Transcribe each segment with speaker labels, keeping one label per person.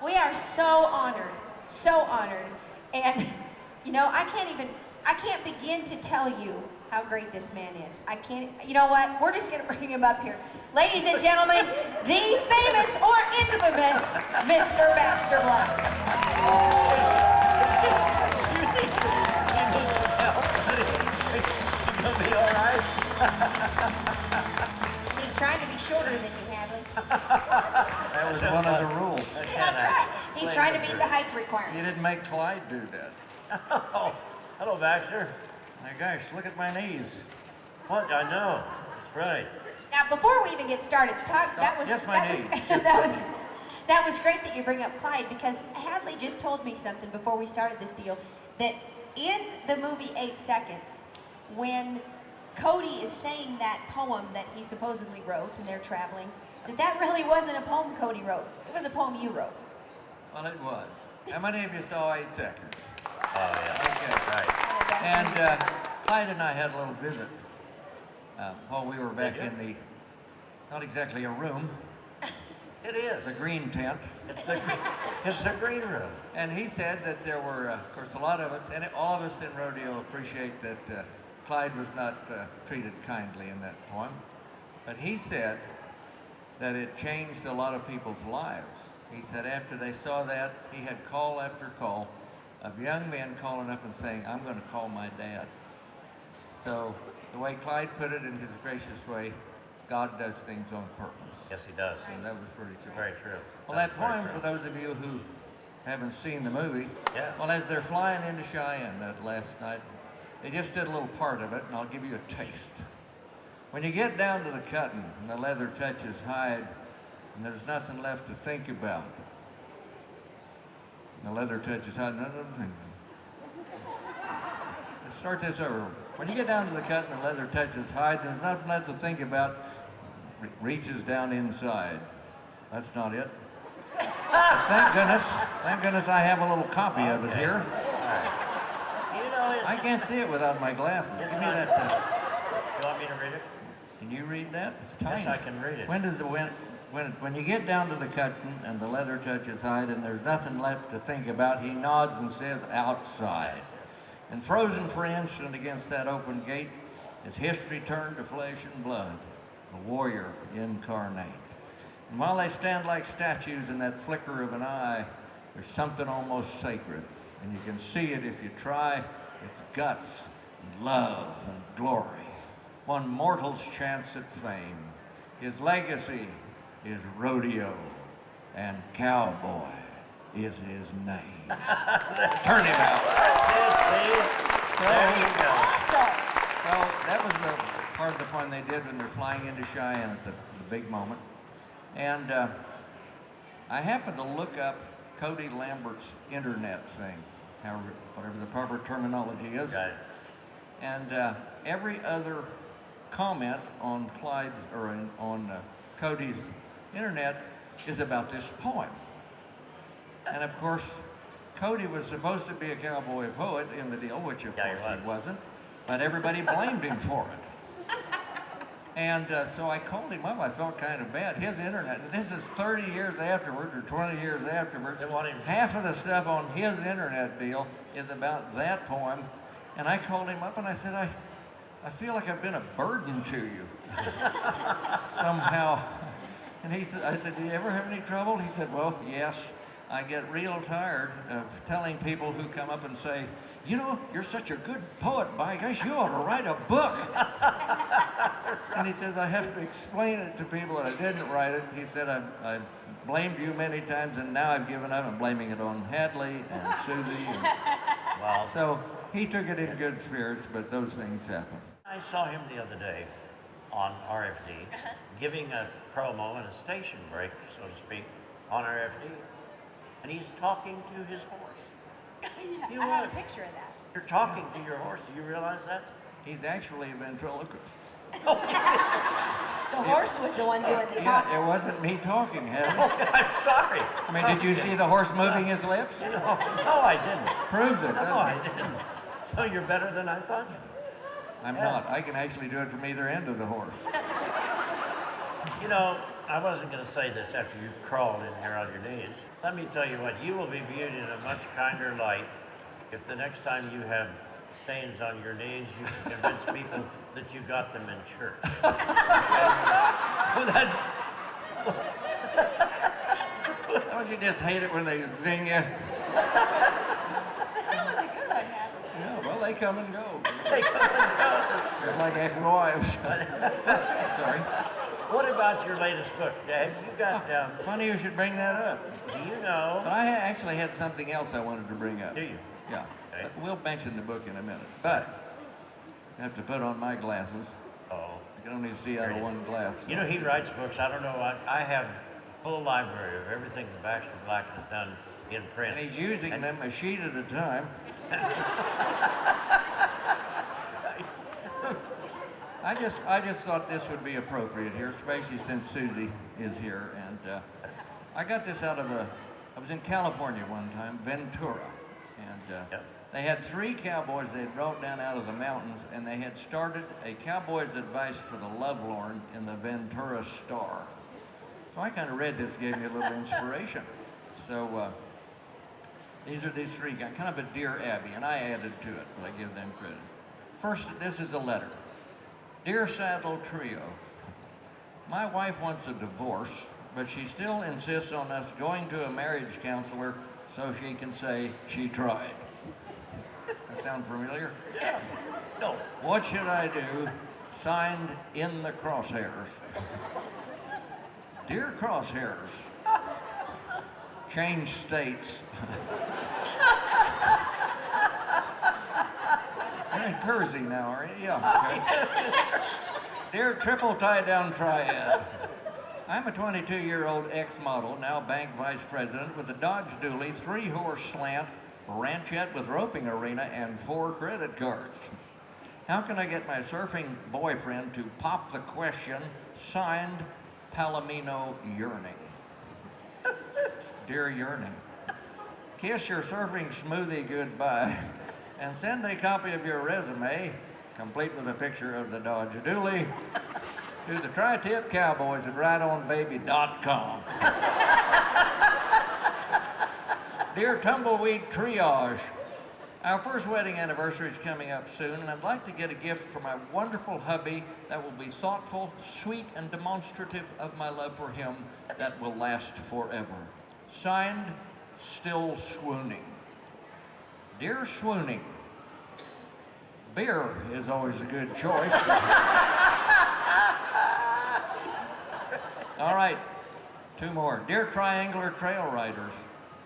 Speaker 1: we are so honored, and you know, I can't begin to tell you how great this man is. I can't, you know what? We're just gonna bring him up here. Ladies and gentlemen, the famous or infamous Mr. Baxter Black.
Speaker 2: You need some help, buddy. You gonna be all right?
Speaker 1: He's trying to be shorter than you, Hadley.
Speaker 3: That was one of the rules.
Speaker 1: That's right. He's trying to meet the height requirement.
Speaker 3: You didn't make Clyde do that.
Speaker 2: Oh, hello, Baxter. My gosh, look at my knees. What? I know. That's right.
Speaker 1: Now, before we even get started, that was great that you bring up Clyde, because Hadley just told me something before we started this deal, that in the movie 8 Seconds, when Cody is saying that poem that he supposedly wrote and they're traveling, that really wasn't a poem Cody wrote. It was a poem you wrote.
Speaker 3: Well, it was. How many of you saw 8 Seconds?
Speaker 2: Oh, yeah.
Speaker 3: Okay.
Speaker 2: Right.
Speaker 3: And Clyde and I had a little visit while we were back in the, it's not exactly a room,
Speaker 2: It is.
Speaker 3: the green tent.
Speaker 2: It's the green room.
Speaker 3: And he said that there were, of course, a lot of us, and all of us in Rodeo appreciate that Clyde was not treated kindly in that poem. But he said that it changed a lot of people's lives. He said after they saw that, he had call after call of young men calling up and saying, I'm going to call my dad. So the way Clyde put it in his gracious way, God does things on purpose.
Speaker 2: Yes, he does.
Speaker 3: And that was pretty true.
Speaker 2: Very true.
Speaker 3: Well, that poem, for those of you who haven't seen the movie,
Speaker 2: Yeah.
Speaker 3: well, as they're flying into Cheyenne that last night, they just did a little part of it, and I'll give you a taste. When you get down to the cutting and the leather touches hide, and there's nothing left to think about, and the leather touches hide, nothing. Let's start this over. When you get down to the cut and the leather touches hide, there's nothing left to think about. Reaches down inside. That's not it. But thank goodness I have a little copy of it here.
Speaker 2: You know,
Speaker 3: I can't see it without my glasses.
Speaker 2: It's
Speaker 3: Give me
Speaker 2: not-
Speaker 3: that.
Speaker 2: You want me to read it?
Speaker 3: Can you read that? It's tiny.
Speaker 2: Yes, I can read it.
Speaker 3: When you get down to the cutting and the leather touches hide and there's nothing left to think about, he nods and says, outside. And frozen for an instant against that open gate, is history turned to flesh and blood, a warrior incarnate. And while they stand like statues in that flicker of an eye, there's something almost sacred, and you can see it if you try. It's guts and love and glory. One mortal's chance at fame. His legacy is rodeo, and cowboy is his name. Turn him out.
Speaker 2: That's it, see? There you go.
Speaker 1: Awesome.
Speaker 3: Well, that was the part of the fun they did when they're flying into Cheyenne at the big moment. And I happened to look up Cody Lambert's internet thing, whatever the proper terminology is.
Speaker 2: Got it.
Speaker 3: And every other comment on Clyde's or on Cody's internet is about this poem. And of course, Cody was supposed to be a cowboy poet in the deal, which of course he wasn't, but everybody blamed him for it. And so I called him up. I felt kind of bad. His internet, this is 30 years afterwards or 20 years afterwards.
Speaker 2: They want him.
Speaker 3: Half of the stuff on his internet deal is about that poem. And I called him up and I said, I feel like I've been a burden to you somehow. And I said, do you ever have any trouble? He said, well, yes. I get real tired of telling people who come up and say, you know, you're such a good poet, by gosh, you ought to write a book. And he says, I have to explain it to people that I didn't write it. He said, I've blamed you many times, and now I've given up. I'm blaming it on Hadley and Susie.
Speaker 2: Wow.
Speaker 3: So he took it in good spirits, but those things happen.
Speaker 2: I saw him the other day on RFD giving a promo and a station break, so to speak, on RFD. And he's talking to his horse.
Speaker 1: Yeah, I have a picture of that.
Speaker 2: You're talking to your horse. Do you realize that?
Speaker 3: He's actually a ventriloquist.
Speaker 1: The horse was the one doing the talking.
Speaker 3: Yeah, it wasn't me talking, Hadley.
Speaker 2: I'm sorry.
Speaker 3: I mean, did you see the horse moving his lips?
Speaker 2: No, I didn't.
Speaker 3: Proves it,
Speaker 2: No,
Speaker 3: doesn't
Speaker 2: I
Speaker 3: it?
Speaker 2: didn't. So you're better than I thought?
Speaker 3: I'm not. I can actually do it from either end of the horse.
Speaker 2: You know, I wasn't going to say this after you crawled in here on your knees. Let me tell you what, you will be viewed in a much kinder light if the next time you have stains on your knees, you can convince people that you got them in church.
Speaker 3: Well, don't you just hate it when they zing you?
Speaker 1: That was a good one, Hadley.
Speaker 3: Yeah, well, they come and go.
Speaker 2: They come and go.
Speaker 3: It's like ex-wives. Sorry.
Speaker 2: What about your latest book, Dave? You got,
Speaker 3: Funny you should bring that up.
Speaker 2: do you know?
Speaker 3: But I actually had something else I wanted to bring up.
Speaker 2: Do you?
Speaker 3: Yeah.
Speaker 2: Okay.
Speaker 3: We'll mention the book in a minute. But I have to put on my glasses.
Speaker 2: Oh.
Speaker 3: I can only see out of one glass.
Speaker 2: You know, he writes books. I don't know. I have a full library of everything that Baxter Black has done in print.
Speaker 3: And he's using them a sheet at a time. I just thought this would be appropriate here, especially since Susie is here. And I got this out of I was in California one time, Ventura. And
Speaker 2: Yep.
Speaker 3: they had 3 cowboys they had brought down out of the mountains, and they had started a cowboy's advice for the lovelorn in the Ventura Star. So I kind of read this, gave me a little inspiration. So these are these 3 guys, kind of a Dear Abby, and I added to it, but I give them credit. First, this is a letter. Dear Saddle Trio, my wife wants a divorce, but she still insists on us going to a marriage counselor so she can say she tried. That sound familiar?
Speaker 2: Yeah. No.
Speaker 3: What should I do? Signed, In the Crosshairs. Dear Crosshairs, change states. You're in Kersey now, are you? Yeah. Okay. Dear Triple Tie-Down Triad, I'm a 22-year-old ex-model, now bank vice president with a Dodge Dually, 3-horse slant, ranchette with roping arena, and 4 credit cards. How can I get my surfing boyfriend to pop the question, signed, Palomino Yearning? Dear Yearning, kiss your surfing smoothie goodbye and send a copy of your resume, complete with a picture of the Dodge Dually, to the Tri-Tip Cowboys at rideonbaby.com. Dear Tumbleweed Triage, our first wedding anniversary is coming up soon, and I'd like to get a gift for my wonderful hubby that will be thoughtful, sweet, and demonstrative of my love for him that will last forever. Signed, Still Swooning. Dear Swooning, beer is always a good choice. All right, 2 more. Dear Triangular Trail Riders,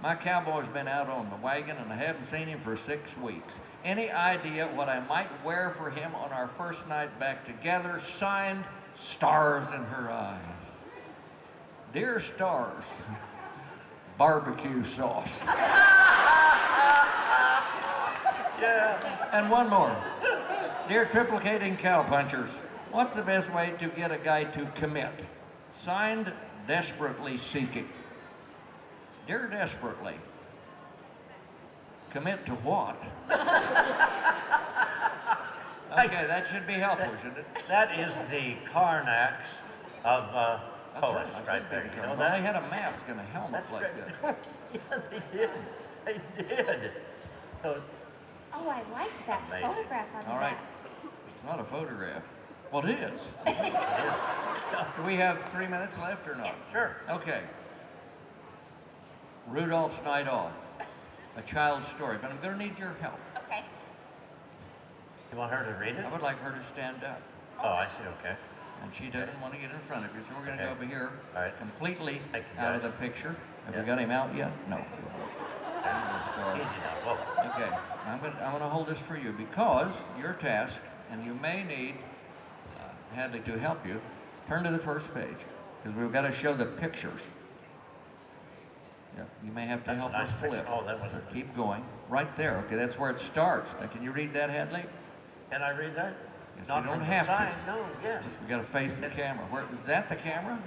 Speaker 3: my cowboy's been out on the wagon and I haven't seen him for 6 weeks. Any idea what I might wear for him on our first night back together? Signed, Stars in Her Eyes. Dear Stars, barbecue sauce.
Speaker 2: Yeah.
Speaker 3: And 1 more. Dear Triplicating Cowpunchers, what's the best way to get a guy to commit? Signed, Desperately Seeking. Dear Desperately, commit to what? Okay, that should be helpful, shouldn't it?
Speaker 2: That is the Karnak of
Speaker 3: That's
Speaker 2: poets
Speaker 3: I
Speaker 2: right
Speaker 3: think
Speaker 2: there.
Speaker 3: they
Speaker 2: You
Speaker 3: did.
Speaker 2: know
Speaker 3: Well,
Speaker 2: that?
Speaker 3: they had a mask and a helmet
Speaker 2: That's
Speaker 3: like
Speaker 2: great.
Speaker 3: that.
Speaker 2: Yeah, they did. They did. So,
Speaker 1: Oh, I like that
Speaker 2: Amazing.
Speaker 1: photograph on
Speaker 3: All
Speaker 1: the
Speaker 3: right.
Speaker 1: back.
Speaker 3: It's not a photograph. Well, it is.
Speaker 2: it is.
Speaker 3: Do we have 3 minutes left or not?
Speaker 1: Yes.
Speaker 2: Sure.
Speaker 3: Okay. Rudolph's Night Off, a child's story, but I'm going to need your help.
Speaker 1: Okay.
Speaker 2: You want her to read it?
Speaker 3: I would like her to stand up,
Speaker 2: Oh, I see. Okay.
Speaker 3: and she doesn't want to get in front of you, so we're going to
Speaker 2: Okay.
Speaker 3: go over here,
Speaker 2: All right.
Speaker 3: completely
Speaker 2: Thank you,
Speaker 3: out of the
Speaker 2: guys.
Speaker 3: picture. Have we
Speaker 2: Yeah.
Speaker 3: got him out yet? No. There's the star.
Speaker 2: Easy now. Whoa.
Speaker 3: Okay, I'm going to hold this for you because your task, and you may need Hadley to help you. Turn to the first page because we've got to show the pictures. Yeah, you may have to
Speaker 2: That's a
Speaker 3: help
Speaker 2: nice
Speaker 3: her flip.
Speaker 2: picture. Oh, that wasn't-
Speaker 3: Keep going. Right there. Okay, that's where it starts. Now, can you read that, Hadley?
Speaker 2: Can I read that?
Speaker 3: Yes,
Speaker 2: Not
Speaker 3: you don't
Speaker 2: from
Speaker 3: have
Speaker 2: the
Speaker 3: to.
Speaker 2: side. No. Yes.
Speaker 3: We got to face the camera. Where is that? The camera?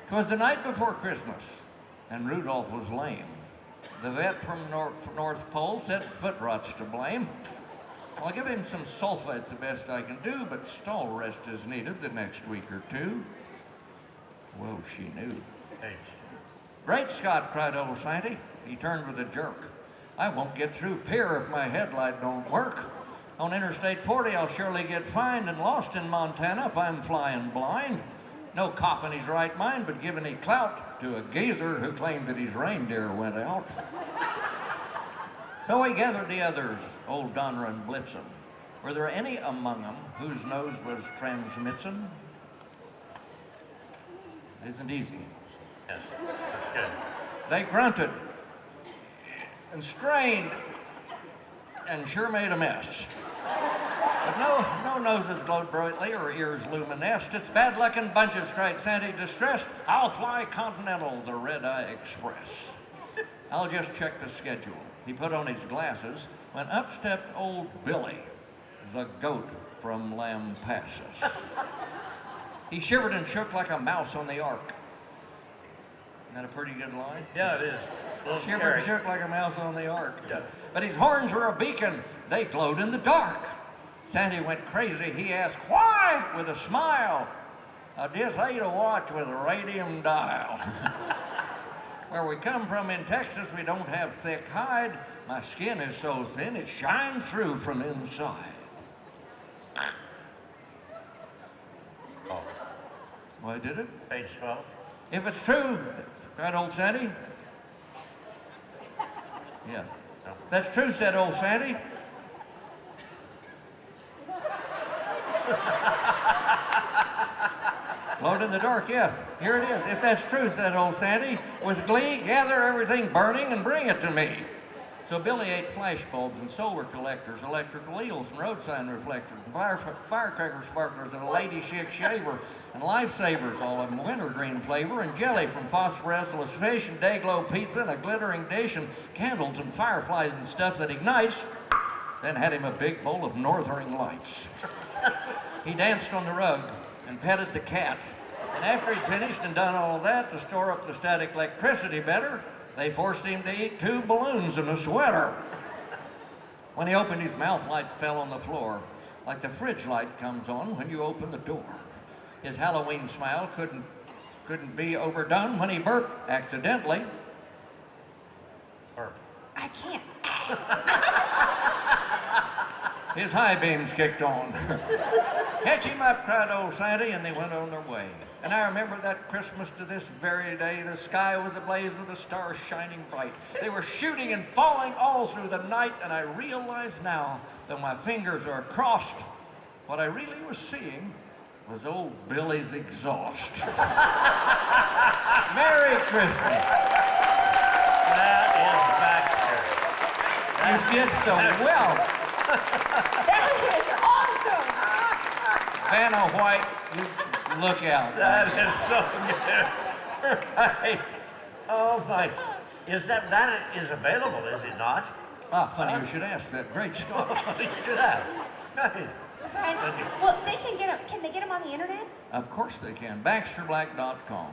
Speaker 3: 'Twas the night before Christmas, and Rudolph was lame. The vet from North Pole said foot rot's to blame. I'll give him some sulfate's the best I can do, but stall rest is needed the next week or 2. Whoa, she knew.
Speaker 2: Page.
Speaker 3: Great Scott, cried old Sandy. He turned with a jerk. I won't get through pier if my headlight don't work. On Interstate 40, I'll surely get fined and lost in Montana if I'm flying blind. No cop in his right mind would give any clout to a geezer who claimed that his reindeer went out. So he gathered the others, old Donner and Blitzen. Were there any among them whose nose was transmitting? Isn't easy.
Speaker 2: Yes, that's good.
Speaker 3: They grunted and strained and sure made a mess. But no noses glowed brightly or ears luminesced. It's bad luck in bunches, cried Sandy, distressed. I'll fly Continental, the Red Eye Express. I'll just check the schedule. He put on his glasses when up stepped old Billy, the goat from Lampasas. He shivered and shook like a mouse on the ark. Isn't that a pretty good line?
Speaker 2: Yeah, it is. A little
Speaker 3: Shivered
Speaker 2: scary.
Speaker 3: and shook like a mouse on the ark.
Speaker 2: Yeah.
Speaker 3: But his horns were a beacon. They glowed in the dark. Sandy went crazy. He asked, why? With a smile. I just hate a watch with a radium dial. Where we come from in Texas, we don't have thick hide. My skin is so thin, it shines through from inside.
Speaker 2: Oh,
Speaker 3: Why did it?
Speaker 2: page 12.
Speaker 3: If it's true, cried old Sandy. Yes.
Speaker 2: No.
Speaker 3: That's true, said old Sandy. Glowed in the dark, yes. Here it is. If that's true, said old Sandy, with glee, gather everything burning and bring it to me. So Billy ate flash bulbs and solar collectors, electrical eels and road sign reflectors, and firecracker sparklers and a lady chic shaver, and lifesavers, all of them wintergreen flavor, and jelly from phosphorescent fish, and day-glow pizza, and a glittering dish, and candles and fireflies and stuff that ignites. Then had him a big bowl of northern lights. He danced on the rug and petted the cat. And after he'd finished and done all that to store up the static electricity better, they forced him to eat 2 balloons and a sweater. When he opened his mouth, light fell on the floor, like the fridge light comes on when you open the door. His Halloween smile couldn't be overdone when he burped accidentally.
Speaker 2: Or
Speaker 1: I can't.
Speaker 3: His high beams kicked on. Catch him up, cried old Sandy, and they went on their way. And I remember that Christmas to this very day. The sky was ablaze with the stars shining bright. They were shooting and falling all through the night, and I realize now that my fingers are crossed. What I really was seeing was old Billy's exhaust. Merry Christmas.
Speaker 2: that is Baxter.
Speaker 3: You did so well.
Speaker 1: That is awesome.
Speaker 3: Vanna White, you look out.
Speaker 2: That is so good. Right. Oh my. That is available, is it not?
Speaker 3: Ah, funny you should ask that. Great Scott.
Speaker 2: You should ask. Right.
Speaker 1: And, well, they can get them. Can they get them on the internet?
Speaker 3: Of course they can. BaxterBlack.com.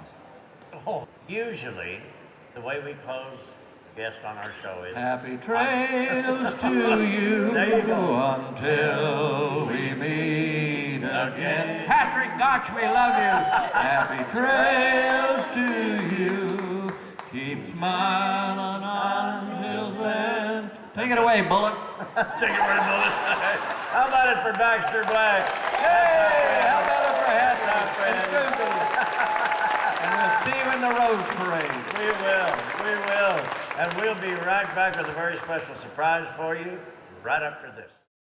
Speaker 2: Oh, usually, the way we close guest on our show is
Speaker 3: Happy trails to you
Speaker 2: There you go.
Speaker 3: until we meet again. Patrick Gotch, we love you. Happy trails to you. Keep smiling until then. Take it away, Bullet.
Speaker 2: Take it away, Bullet. How about it for Baxter Black?
Speaker 3: Hey, how about it for Hadley and Susie? And we'll see you in the Rose Parade.
Speaker 2: We will. And we'll be right back with a very special surprise for you right after this.